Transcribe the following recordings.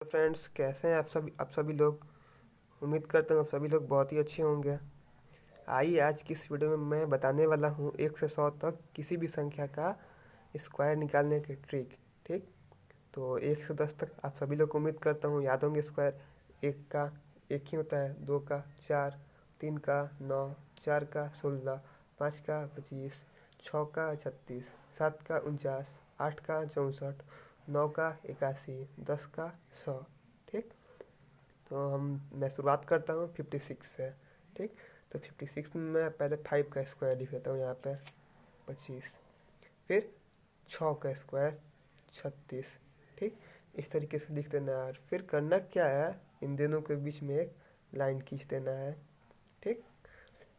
तो फ्रेंड्स, कैसे हैं आप सभी लोग। उम्मीद करता हूँ आप सभी लोग बहुत ही अच्छे होंगे। आइए आज की इस वीडियो में मैं बताने वाला हूँ 1 से 100 तक किसी भी संख्या का स्क्वायर निकालने की ट्रिक। ठीक, तो 1 से 10 तक आप सभी लोग को उम्मीद करता हूँ याद होंगे स्क्वायर। एक का एक ही होता है, दो का चार, तीन का 9, चार का 16, पाँच का 25, छः का 36, सात का 49, आठ का 64, नौ का 81, 10 का 100। ठीक, तो मैं शुरुआत करता हूँ 56 से। ठीक, तो 56 में मैं पहले 5 का स्क्वायर लिख देता हूँ यहाँ पे 25, फिर 6 का स्क्वायर 36। ठीक, इस तरीके से लिख देना है। और फिर करना क्या है, इन दोनों के बीच में एक लाइन खींच देना है। ठीक,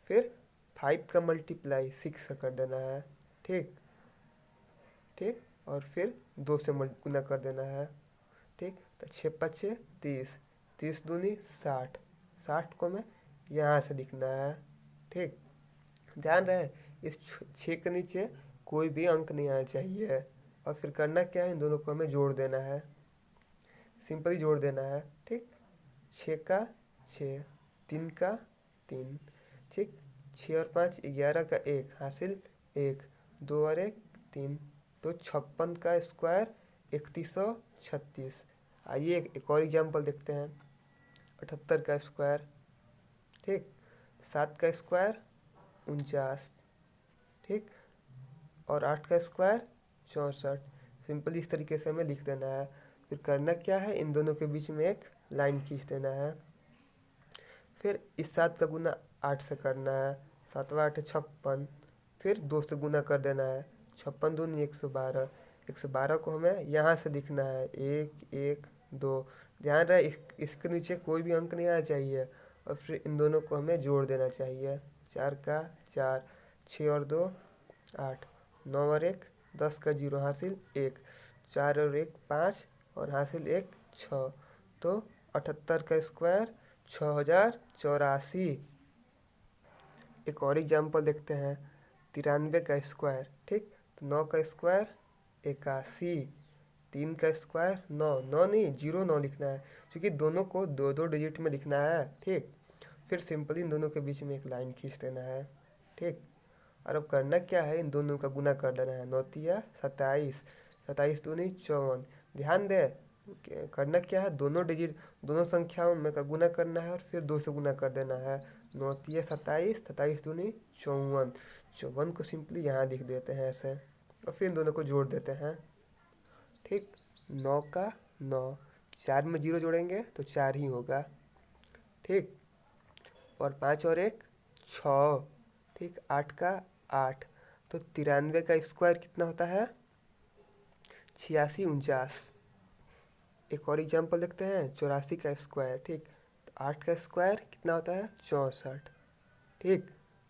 फिर 5 का मल्टीप्लाई 6 से कर देना है। ठीक ठीक, और फिर 2 से गुना कर देना है। ठीक, तो 6 × 5 = 30, 30 × 2 = 60, 60 को मैं यहाँ से लिखना है। ठीक, ध्यान रहे इस 6 के नीचे कोई भी अंक नहीं आना चाहिए। और फिर करना क्या है, इन दोनों को हमें जोड़ देना है, सिंपली जोड़ देना है। ठीक, 6 का 6, 3 का 3। ठीक, 6 और 5 11 का 1 हासिल 1, 2 और 1 3, तो 56 का स्क्वायर 3136। आइए एक और एग्जाम्पल देखते हैं। 78 का स्क्वायर। ठीक, 7 का स्क्वायर 49। ठीक, और 8 का स्क्वायर 64। सिंपली इस तरीके से हमें लिख देना है। फिर करना क्या है, इन दोनों के बीच में एक लाइन खींच देना है। फिर इस 7 का गुना 8 से करना है, 7 × 8 = 56। फिर 2 से गुना कर देना है, 56 × 2 = 112। 112 को हमें यहाँ से लिखना है 1 1 2। ध्यान रहे इसके नीचे कोई भी अंक नहीं आना चाहिए। और फिर इन दोनों को हमें जोड़ देना चाहिए। 4 का 4, 6 और 2 8, 9 और 1 10 का 0 हासिल 1, 4 और 1 5 और हासिल 1 6। तो 78 का स्क्वायर 6084। एक और एग्जाम्पल देखते हैं। 93 का स्क्वायर। ठीक, तो 9 का स्क्वायर 81, 3 का स्क्वायर 9, 9 नहीं 09 लिखना है, क्योंकि दोनों को दो दो डिजिट में लिखना है। ठीक, फिर सिंपली इन दोनों के बीच में एक लाइन खींच देना है। ठीक, और अब करना क्या है, इन दोनों का गुना कर देना है। 9 तिया 27, 27 दूनी 54। ध्यान दे करना क्या है, दोनों डिजिट दोनों संख्याओं में का गुना करना है और फिर 2 से गुना कर देना है। 9 तिया 27, 27 दूनी 54, 54 को सिंपली यहाँ लिख देते हैं ऐसे, और फिर इन दोनों को जोड़ देते हैं। ठीक, 9 का 9, 4 में 0 जोड़ेंगे तो 4 ही होगा। ठीक, और 5 और 1 6। ठीक, 8 का 8, तो 93 का स्क्वायर कितना होता है, 8649। एक और एग्जाम्पल देखते हैं। 84 का स्क्वायर। ठीक, तो 8 का स्क्वायर कितना होता है, 64। ठीक,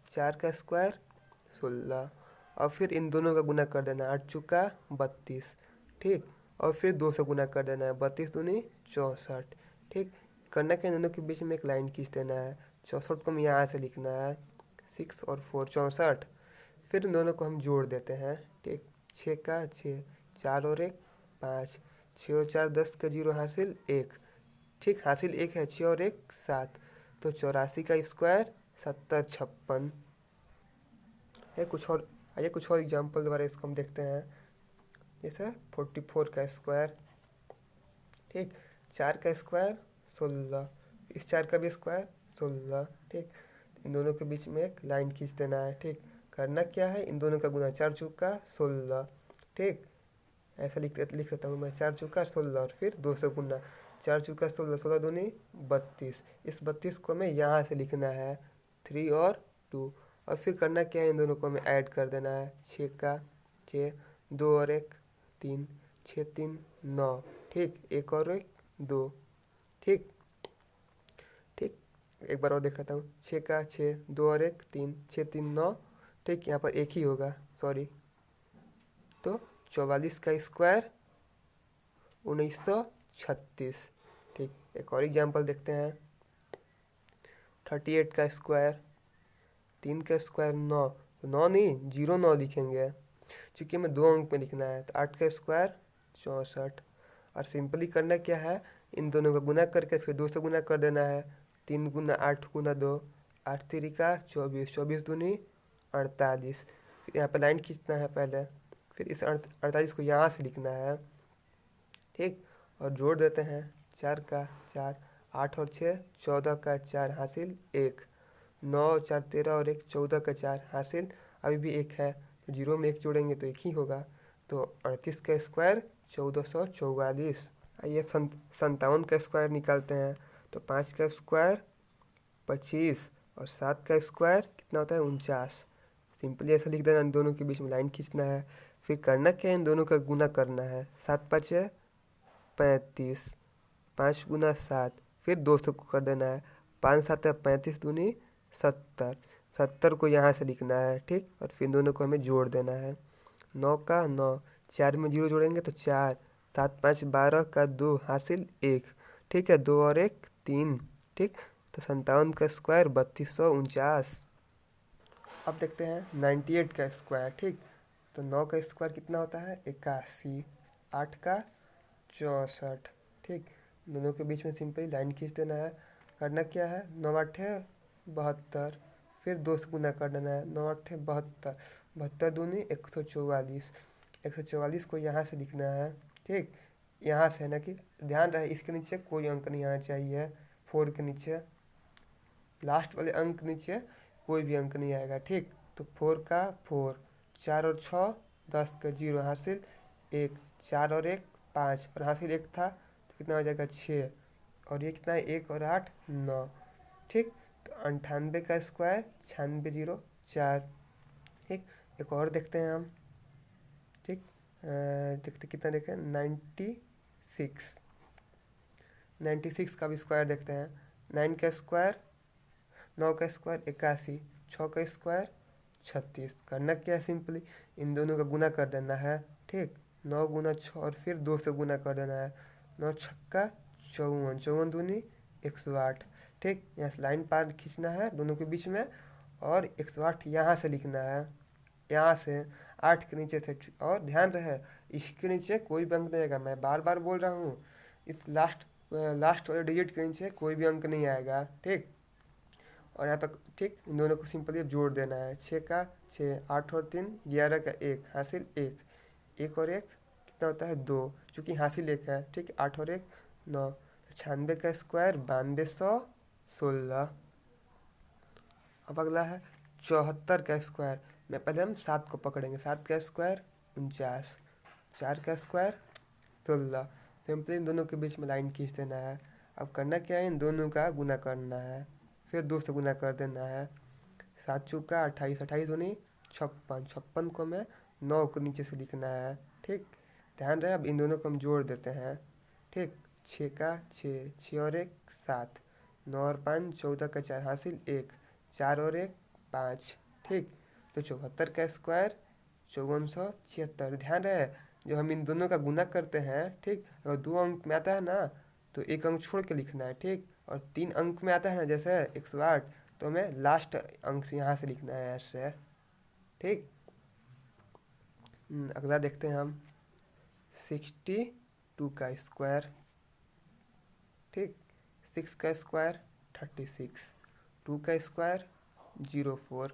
4 का स्क्वायर 16, और फिर इन दोनों का गुना कर देना है। 8 चुका 32। ठीक, और फिर 2 से गुना कर देना है, 32 दूनी 64। ठीक, करना क्या, इन दोनों के बीच में एक लाइन खींच देना है। 64 को हम यहाँ से लिखना है, 6 और 4 64। फिर इन दोनों को हम जोड़ देते हैं। ठीक, 6 का 6, 4 और 1 5, 6 और 4 10 का 0 हासिल 1। ठीक, हासिल 1 है, 6 और 1 7, तो 84 का स्क्वायर 7056। है कुछ और, आइए कुछ और एग्जाम्पल द्वारा इसको हम देखते हैं। जैसे 44 का स्क्वायर। ठीक, 4 का स्क्वायर 16, इस 4 का भी स्क्वायर 16। ठीक, इन दोनों के बीच में एक लाइन खींच देना है। ठीक, करना क्या है, इन दोनों का गुना 4 चौका 16। ठीक, ऐसा लिख देता हूँ मैं, 4 चौका 16 और फिर 2 से गुना, 4 चौका 16, 16 दूनी 32। इस 32 को हमें यहाँ से लिखना है 3 और 2। और फिर करना क्या है, इन दोनों को हमें ऐड कर देना है। 6 का 6, 2 और 1 3, 6 3 9। ठीक, 1 और 1 2। ठीक ठीक, एक बार और दिखाता हूँ। 6 का 6, 2 और 1 3, 6 3 9। ठीक, यहाँ पर एक ही होगा, सॉरी। तो 44 का स्क्वायर 1936। ठीक, एक और एग्जाम्पल देखते हैं। 38 का स्क्वायर। 3 का स्क्वायर 9, तो 9 नहीं 09 लिखेंगे, क्योंकि हमें 2 अंक में लिखना है। तो 8 का स्क्वायर 64। और सिंपली करना क्या है, इन दोनों का गुना करके फिर 2 से गुना कर देना है। 3 गुना 8 गुना 2, 8 3 का 24, 24 दूनी 48। फिर यहाँ पर लाइन खींचना है पहले, फिर इस 48 को यहाँ से लिखना है, ठीक। और जोड़ देते हैं, 4 का 4, 8 और 6 14 का 4 हासिल 1, 9 4 13 और 1 14 का 4 हासिल अभी भी 1 है, तो 0 में 1 जोड़ेंगे तो 1 ही होगा। तो 38 का स्क्वायर 1444। आइए 57 का स्क्वायर निकालते हैं। तो 5 का स्क्वायर 25 और 7 का स्क्वायर कितना होता है 49। सिंपली ऐसा लिख देना, इन दोनों के बीच में लाइन खींचना है। फिर करना क्या है, इन दोनों का गुना करना है। 7 5 है 35, 5 गुना 7, फिर 2 से कर देना है। 5 7 है 35 दूनी 70, 70 को यहाँ से लिखना है, ठीक। और फिर दोनों को हमें जोड़ देना है। 9 का 9, 4 में 0 जोड़ेंगे तो 4, 7 5 12 का 2 हासिल 1, ठीक है। 2 और 1 3, ठीक। तो 57 का स्क्वायर 3249। अब देखते हैं 98 का स्क्वायर, ठीक। तो 9 का स्क्वायर कितना होता है 81, 8 का 64, ठीक। दोनों के बीच में सिंपली लाइन खींच देना है। करना क्या है, 9 8 है 72, फिर 2 से गुना कर देना है। 9 8 है 72, 72 दूनी 144, 144 को यहाँ से लिखना है, ठीक। यहाँ से है ना, कि ध्यान रहे इसके नीचे कोई अंक नहीं आना चाहिए। 4 के नीचे लास्ट वाले अंक नीचे कोई भी अंक नहीं आएगा, ठीक। तो 4 का 4, 4 और 6 10 का 0 हासिल 1, 4 और 1 5 और हासिल 1 था तो कितना हो जाएगा 6, और ये कितना है 1 और 8 9, ठीक। तो 98 का स्क्वायर 96 0 4, ठीक। एक और देखते हैं हम, ठीक। देखते कितना देखें 96, 96 का भी स्क्वायर देखते हैं। 9 का स्क्वायर 9 का स्क्वायर 81, 6 का स्क्वायर 36। करना क्या है, सिंपली इन दोनों का गुना कर देना है, ठीक। 9 गुना 6 और फिर 2 से गुना कर देना है। 9 छक्का 54, 54 दूनी 108, ठीक। यहाँ से लाइन पार खींचना है दोनों के बीच में, और 108 यहाँ से लिखना है, यहाँ से 8 के नीचे से। और ध्यान रहे इसके नीचे कोई भी अंक नहीं आएगा, मैं बार बार बोल रहा हूँ, इस लास्ट वाले डिजिट के नीचे कोई भी अंक नहीं आएगा, ठीक। और यहाँ पर, ठीक, इन दोनों को सिंपली अब जोड़ देना है। 6 का 6, 8 और 3 11 का 1 हासिल 1, 1 और 1 कितना होता है 2, चूँकि हासिल 1 है, ठीक। 8 और 1 9, 96 का स्क्वायर 9216। अब अगला है 74 का स्क्वायर में पहले हम 7 को पकड़ेंगे। 7 का स्क्वायर 49, 4 का स्क्वायर 16। सिंपली इन दोनों के बीच में लाइन खींच देना है। अब करना क्या है, इन दोनों का गुना करना है, फिर 2 से गुना कर देना है। 7 चौका 28, 28 दूनी 56, 56 को हमें 9 को नीचे से लिखना है, ठीक। ध्यान रहे अब इन दोनों को हम जोड़ देते हैं, ठीक। 6 का 6, 6 और 1 7, 9 और 5 14 का 4 हासिल 1, 4 और 1 5, ठीक। तो 74 का स्क्वायर 5476। ध्यान रहे जब हम इन दोनों का गुना करते हैं, ठीक, अगर 2 अंक में आता है ना तो 1 अंक छोड़ के लिखना है, ठीक। और 3 अंक में आता है ना जैसे 108, तो हमें लास्ट अंक से यहाँ से लिखना है ऐसे, ठीक। अगला देखते हैं हम 62 का स्क्वायर, ठीक। 6 का स्क्वायर 36, 2 का स्क्वायर 04,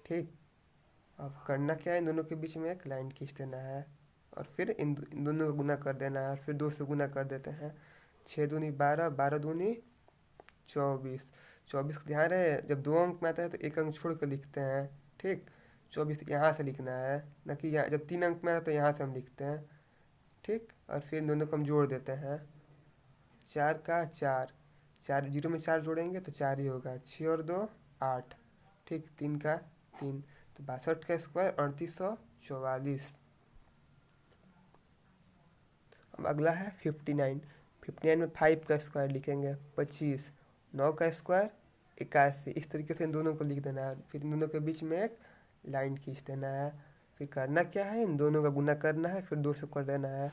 ठीक। अब करना क्या है, इन दोनों के बीच में एक लाइन खींच देना है, और फिर इन दोनों को गुना कर देना है, और फिर 2 से गुना कर देते हैं। 6 दूनी 12, 12 दूनी 24, 24 का ध्यान रहे जब 2 अंक में आता है तो 1 अंक छोड़ कर लिखते हैं, ठीक। 24 यहाँ से लिखना है, न कि यहाँ जब 3 अंक में आता है तो यहाँ से हम लिखते हैं, ठीक। और फिर इन दोनों को हम जोड़ देते हैं। 4 का 4, 4 0 में 4 जोड़ेंगे तो 4 ही होगा। 6 और 2 8, ठीक। 3 का 3, तो 62 का स्क्वायर 3844। अब अगला है 59, 59 में 5 का स्क्वायर लिखेंगे 25, 9 का स्क्वायर 81। इस तरीके से इन दोनों को लिख देना है, फिर इन दोनों के बीच में एक लाइन खींच देना है। फिर करना क्या है, इन दोनों का गुना करना है, फिर 2 से कर देना है।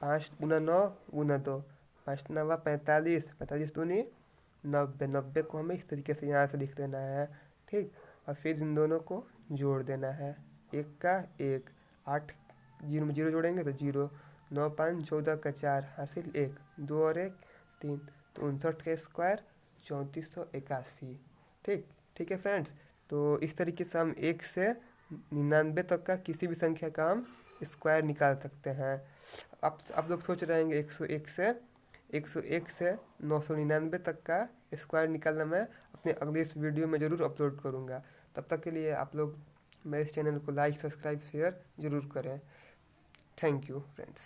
5 गुना 9 गुना 2, 5 9 45, 45 दूनी 90, 90 को हमें इस तरीके से यहाँ से लिख देना है, ठीक। और फिर इन दोनों को जोड़ देना है। 1 का 1, 8 0 में 0 जोड़ेंगे तो 0, 9 5 14 का 4 हासिल 1, 2 और 1 3, तो 59 का स्क्वायर 3481। ठीक ठीक है फ्रेंड्स। तो इस तरीके से हम 1 से 99 तक का किसी भी संख्या का हम स्क्वायर निकाल सकते हैं। आप लोग सोच रहे होंगे 101 से 999 तक का स्क्वायर निकालना मैं अपने अगले इस वीडियो में ज़रूर अपलोड करूँगा। तब तक के लिए आप लोग मेरे इस चैनल को लाइक, सब्सक्राइब, शेयर ज़रूर करें। Thank you friends.